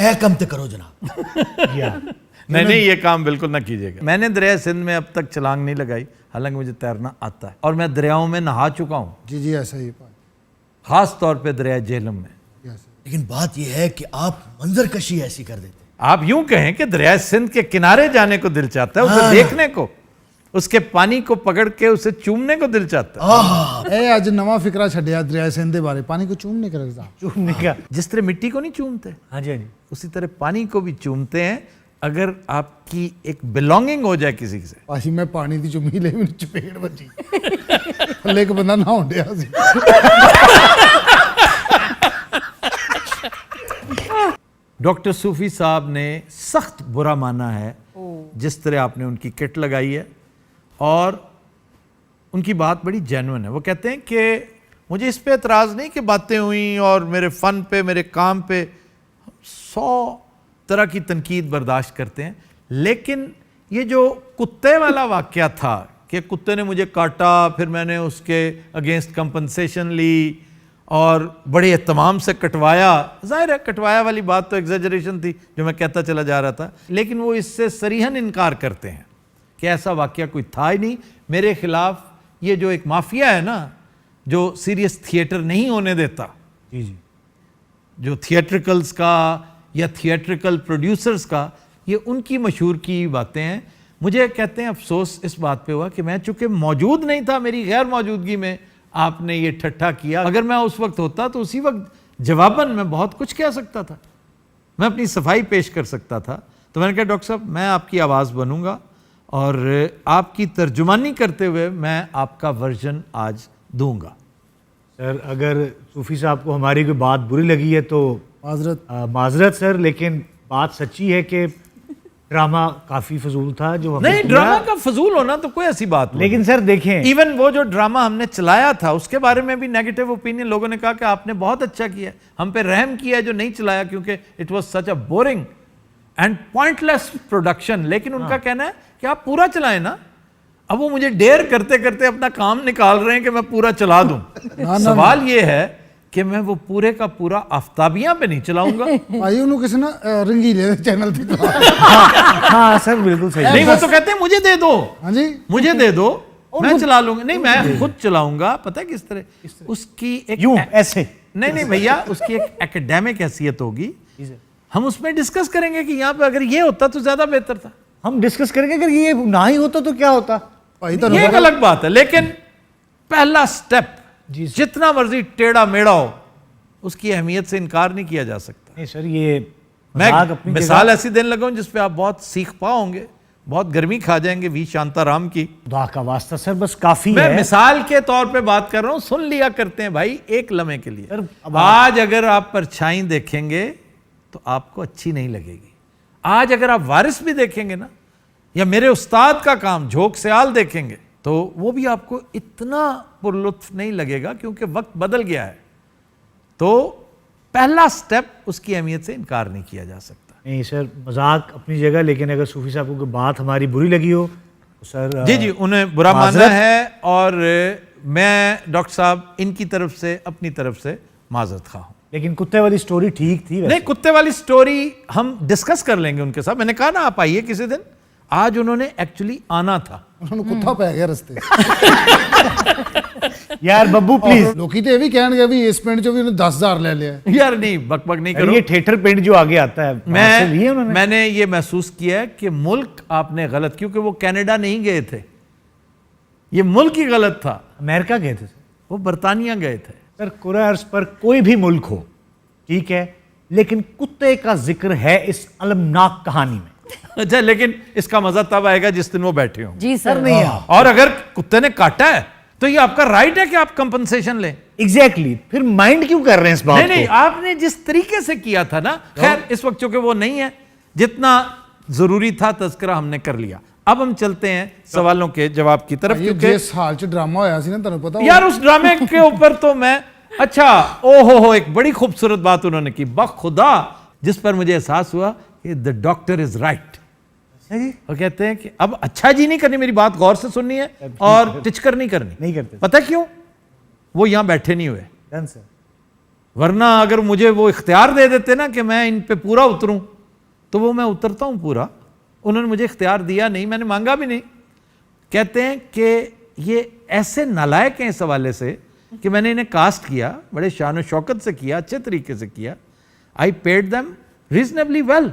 اے کم تے کرو جناب. نہیں نہیں یہ کام بالکل نہ کیجیے گا. میں نے دریائے سندھ میں اب تک چھلانگ نہیں لگائی, حالانکہ مجھے تیرنا آتا ہے اور میں دریاؤں میں نہا چکا ہوں, جی ایسا ہی خاص طور پہ دریائے جہلم میں. لیکن بات یہ ہے کہ آپ منظر کشی ایسی کر دیتے. آپ یوں کہیں کہ دریائے سندھ کے کنارے جانے کو دل چاہتا ہے, اسے دیکھنے کو, اس کے پانی کو پکڑ کے اسے چومنے کو دل چاہتا ہے. اے اج نواں فکرہ چھڈیا دریائے سندھ دے بارے, پانی کو چومنے کا رضا. چومنے کا, جس طرح مٹی کو نہیں چومتے, ہاں جی ہاں جی, اسی طرح پانی کو بھی چومتے ہیں اگر آپ کی ایک بلونگنگ ہو جائے کسی سے. پاشی میں پانی دی چمی لے میری چپیڑ بچی, تھلے ایک بندہ نہاؤن ڈیا سی. ڈاکٹر صوفی صاحب نے سخت برا مانا ہے جس طرح آپ نے ان کی کٹ لگائی ہے, اور ان کی بات بڑی جینوئن ہے. وہ کہتے ہیں کہ مجھے اس پہ اعتراض نہیں کہ باتیں ہوئیں اور میرے فن پہ, میرے کام پہ 100 طرح کی تنقید برداشت کرتے ہیں, لیکن یہ جو کتے والا واقعہ تھا کہ کتے نے مجھے کاٹا, پھر میں نے اس کے اگینسٹ کمپنسیشن لی اور بڑے اہتمام سے کٹوایا, ظاہر ہے کٹوایا والی بات تو ایگزیجریشن تھی جو میں کہتا چلا جا رہا تھا, لیکن وہ اس سے صریحاً انکار کرتے ہیں کہ ایسا واقعہ کوئی تھا ہی نہیں. میرے خلاف یہ جو ایک مافیا ہے نا جو سیریس تھیٹر نہیں ہونے دیتا, جی جی, جو تھیٹریکلز کا یا تھیٹریکل پروڈیوسرز کا, یہ ان کی مشہور کی باتیں ہیں. مجھے کہتے ہیں افسوس اس بات پہ ہوا کہ میں چونکہ موجود نہیں تھا, میری غیر موجودگی میں آپ نے یہ ٹھٹھا کیا. اگر میں اس وقت ہوتا تو اسی وقت جواباً میں بہت کچھ کہہ سکتا تھا, میں اپنی صفائی پیش کر سکتا تھا. تو میں نے کہا ڈاکٹر صاحب میں آپ کی آواز بنوں گا اور آپ کی ترجمانی کرتے ہوئے میں آپ کا ورژن آج دوں گا. سر اگر صوفی صاحب کو ہماری کوئی بات بری لگی ہے تو معذرت سر, لیکن بات سچی ہے کہ ڈرامہ کافی فضول تھا جو ہم نے نہیں, ڈرامہ کا فضول ہونا تو کوئی ایسی بات نہیں. لیکن سر دیکھیں, ایون وہ جو ڈرامہ ہم نے چلایا تھا اس کے بارے میں بھی نیگیٹو اوپینین, لوگوں نے کہا کہ آپ نے بہت اچھا کیا, ہم پہ رحم کیا جو نہیں چلایا کیونکہ it was such a boring and point less production. لیکن ان کا کہنا ہے کہ آپ پورا چلائیں نا. اب وہ مجھے ڈیر کرتے کرتے اپنا کام نکال رہے ہیں کہ میں پورا چلا دوں. سوال یہ ہے کہ میں وہ پورے کا پورا آفتابیاں پہ نہیں چلاؤں گا. بھائی انہوں کسی نا رنگیلے چینل تھی. ہاں سر بالکل صحیح. نہیں وہ تو کہتے ہیں مجھے دے دو, ہاں جی مجھے دے دو, میں چلا لوں گا. نہیں میں خود چلاؤں گا. پتہ ہے کس طرح, اس کی ایک یوں ایسے, نہیں بھیا, اس کی ایک ایکیڈیمک حیثیت ہوگی. ہم اس میں ڈسکس کریں گے کہ یہاں پہ اگر یہ ہوتا تو زیادہ بہتر تھا. ہم ڈسکس کریں گے اگر یہ نہ ہی ہوتا تو کیا ہوتا. یہ ایک الگ بات ہے, لیکن پہلا سٹیپ جتنا مرضی ٹیڑھا میڑا ہو اس کی اہمیت سے انکار نہیں کیا جا سکتا. نہیں سر, یہ میں مثال ایسی دینے لگا ہوں جس پہ آپ بہت سیکھ پاؤں گے, بہت گرمی کھا جائیں گے وی شانتا رام کی. خدا کا واسطہ سر بس کافی میں ہے. مثال کے طور پہ بات کر رہا ہوں, سن لیا کرتے ہیں بھائی ایک لمحے کے لیے. آج اگر آپ پرچھائیں دیکھیں گے تو آپ کو اچھی نہیں لگے گی. آج اگر آپ وارث بھی دیکھیں گے نا, یا میرے استاد کا کام جھوک سیال دیکھیں گے, تو وہ بھی آپ کو اتنا پرلطف نہیں لگے گا کیونکہ وقت بدل گیا ہے. تو پہلا سٹیپ اس کی اہمیت سے انکار نہیں کیا جا سکتا. نہیں سر, مذاق اپنی جگہ, لیکن اگر صوفی صاحب کو کوئی بات ہماری بری لگی ہو تو سر جی انہیں برا مانا ہے, اور میں ڈاکٹر صاحب ان کی طرف سے اپنی طرف سے معذرت خواہ ہوں. لیکن کتے والی سٹوری ٹھیک تھی. نہیں, کتے والی سٹوری ہم ڈسکس کر لیں گے ان کے ساتھ. میں نے کہا نا آپ آئیے کسی دن. آج انہوں نے ایکچولی آنا تھا. انہوں نے کتا پہ گیا رستے. یار ببو پلیز, لوکی تو یہ بھی کہن گے بھی اس پنڈ چو بھی انہوں 10,000 لے لیا. یار نہیں, بک بک نہیں کرو. یہ تھیٹر پنڈ جو آگے آتا ہے میں نے یہ محسوس کیا ہے کہ ملک آپ نے غلط, کیونکہ وہ کینیڈا نہیں گئے تھے, یہ ملک ہی غلط تھا. امریکہ گئے تھے سر, وہ برطانیہ گئے تھے. سر کرۂ ارض پر کوئی بھی ملک ہو ٹھیک ہے, لیکن کتے کا ذکر ہے اس المناک کہانی میں. اچھا, لیکن اس کا مزہ تب آئے گا جس دن وہ بیٹھے ہوں. جی سر, نہیں. اور اگر کتے نے کاٹا ہے تو یہ آپ کا رائٹ ہے کہ آپ کمپنسیشن لیں. ایگزیکٹلی, پھر مائنڈ کیوں کر رہے ہیں اس بات کو؟ نہیں, آپ نے جس طریقے سے کیا تھا نا, خیر اس وقت چونکہ وہ نہیں ہے, جتنا ضروری تھا تذکرہ ہم نے کر لیا. اب ہم چلتے ہیں سوالوں کے جواب کی طرف. کیونکہ جس حال چ ڈرامہ ہویا سی نا, تانوں پتہ یار اس ڈرامے کے اوپر تو میں, اچھا او ہو ایک بڑی خوبصورت بات انہوں نے کی بخدا, جس پر مجھے احساس ہوا کہ the doctor is right. وہ کہتے ہیں کہ اب اچھا جی نہیں کرنی, میری بات غور سے سننی ہے اور ٹچکر نہیں کرنی. نہیں کرتے. پتہ کیوں؟ وہ یہاں بیٹھے نہیں ہوئے, ورنہ اگر مجھے وہ اختیار دے دیتے نا کہ میں ان پہ پورا اتروں تو وہ میں اترتا ہوں پورا. انہوں نے مجھے اختیار دیا نہیں, میں نے مانگا بھی نہیں. کہتے ہیں کہ یہ ایسے نالائق ہیں اس حوالے سے کہ میں نے انہیں کاسٹ کیا, بڑے شان و شوکت سے کیا, اچھے طریقے سے کیا. I paid them reasonably well,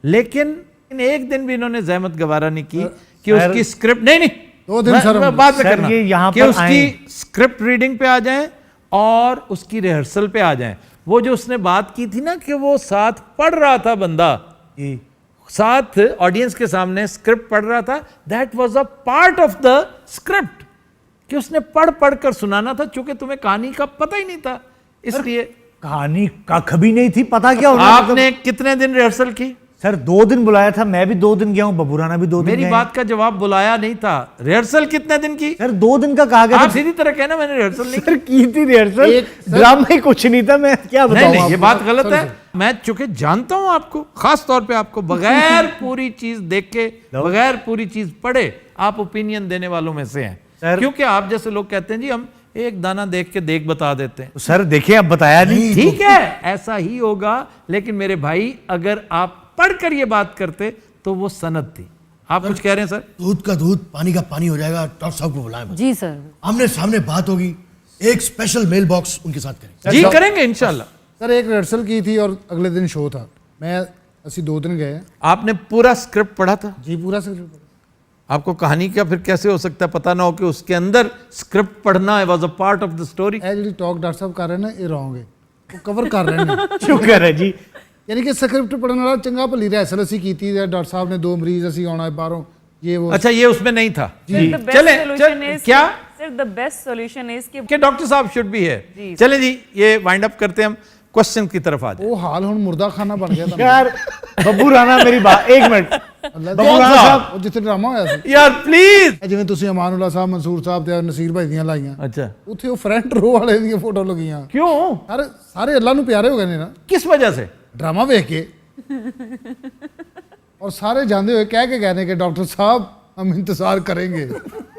لیکن ایک دن بھی انہوں نے زحمت گوارا نہیں کی کہ اس کی سکرپٹ نہیں 2 دن سر بعد میں سر کرنا یہ یہاں کہ پر اس کی سکرپٹ ریڈنگ پہ آ جائیں اور اس کی ریہرسل پہ آ جائیں. وہ جو اس نے بات کی تھی نا کہ وہ ساتھ پڑھ رہا تھا بندہ, ساتھ آڈینس کے سامنے سکرپٹ پڑھ رہا تھا, that was a part of the script, کہ اس نے پڑھ کر سنانا تھا, چونکہ تمہیں کہانی کا پتہ ہی نہیں تھا. اس لیے کہانی کخ بھی نہیں تھی پتا کیا ہونا. آپ نے کتنے دن ریہرسل کی؟ سر 2 دن بلایا تھا, میں بھی 2 دن گیا ہوں, ببو رانا بھی 2 دن میری گئے. بات کا جواب بلایا نہیں تھا. ریہرسل کتنے دن کی؟ سر 2 دن کا کہا گیا آپ سیدھی طرح کہنا میں نے ریہرسل نہیں سر کی تھی ریہرسل, ڈرامہ ہی کچھ نہیں تھا. میں کیا بتاؤں نہیں, آپ یہ کو. بات غلط ہے. میں چونکہ جانتا ہوں آپ کو, خاص طور پہ آپ کو, بغیر پوری چیز دیکھ کے, بغیر پوری چیز پڑھے آپ اوپینین دینے والوں میں سے ہیں. کیونکہ آپ جیسے لوگ کہتے ہیں جی ہم ایک دانہ دیکھ کے دیکھ بتا دیتے ہیں. سر دیکھیں اب بتایا نہیں. ٹھیک ہے ایسا ہی ہوگا, لیکن میرے بھائی اگر آپ پڑھ کر یہ بات کرتے تو وہ سند تھی. آپ کچھ کہہ رہے ہیں سر؟ دودھ کا دودھ پانی کا پانی ہو جائے گا. ڈاکٹر صاحب کو بلائیں. جی سر. آمنے سامنے بات ہوگی, ایک اسپیشل میل باکس ان کے ساتھ کریں. جی کریں گے انشاءاللہ. سر ایک ریہرسل کی تھی اور اگلے دن شو تھا. میں اسی 2 دن گئے. آپ نے پورا سکرپٹ پڑھا تھا؟ جی پورا سکرپٹ. آپ کو کہانی کا پھر کیسے ہو سکتا ہے پتہ نہ ہو کہ اس کے اندر سکرپٹ پڑھنا ہے, was a part of the story. اے جی ٹاک ڈاکٹر صاحب کر رہے ہیں نا, یہ رانگ ہے, وہ کور کر رہے ہیں. شکر ہے جی. یعنی کہ سکرپٹ پڑھنے والا چنگا بھلی ریہرسل اسی کیتی ہے, ڈاکٹر صاحب نے 2 مریض اسی آنا ہے باہروں, یہ وہ. اچھا یہ اس میں نہیں تھا. چلیں کیا the best solution is کہ ڈاکٹر صاحب شوڈ بھی ہے. چلیں جی یہ وائنڈ اپ کرتے ہیں, ہم کوشچن کی طرف آ جائیں. وہ حال ہن مردہ خانہ بن گیا تھا یار ببو رانا میری بات, ایک منٹ. ببو رانا صاحب وہ جتنے ڈرامہ ہویا سی یار پلیز. جویں تسی امان اللہ صاحب, منصور صاحب تے نصیر بھائی دیاں لائیاں, اچھا اوتھے وہ فرنٹ رو والے دی فوٹو لگیاں. کیوں, سارے اللہ نو پیارے ہو گئے نے نا کس وجہ سے؟ ڈرامہ ویکھ کے. اور سارے جاندے ہوئے کہہ کے گئے نے کہ ڈاکٹر صاحب ہم انتظار کریں گے.